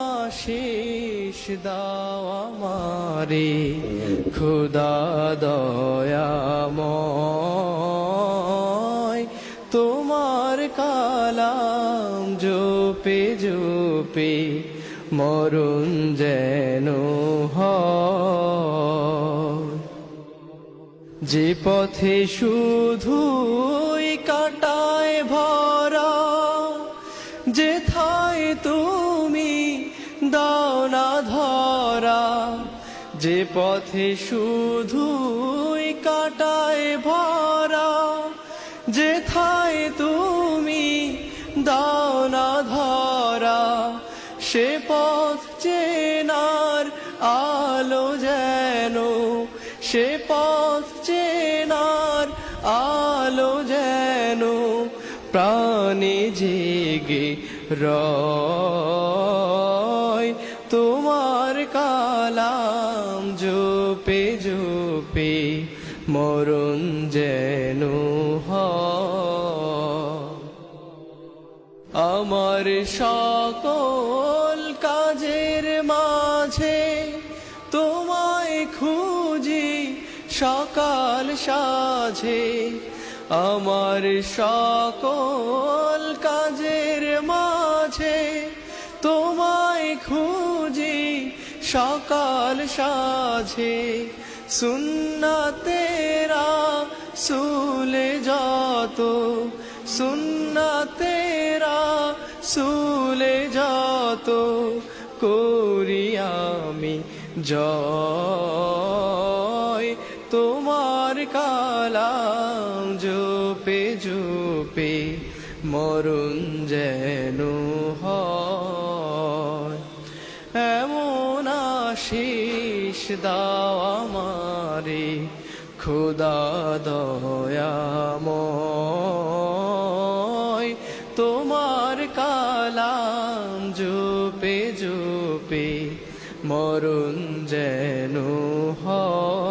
আশিস দাও আমারে খোদা দয়াময়, তোমার কালাম জপে জপে মরণ যেন হয়। যে পথে শুধুই কাটায় ভরা, যেথায় তুমি দাও না ধরা। যে পথে শুধুই কাটায় ভরা, যেথায় তুমি দাও না ধরা। সে পথ চেনার আলো যেন, সে পথ চেনার আলো যেন প্রাণে জেগে রয়। তোমার কালাম জপে জপে মরণ যেন হয়। আমার সকল কাজের মাঝে তোমায় খুঁজি সকাল সাঝে। আমার সকল কাজের মাঝে তোমায় খুঁজি সকাল সাঝে। সুন্নাতেরা সুলে যত, সুন্নাতেরা সুলে যত করি আমি জয়। তোমার কালাম জপে জপে মরণ যেন হয়। এমন আশিস দাও আমারে খোদা দয়াময়, তোমার কালাম জপে জপে মরণ যেন হয়।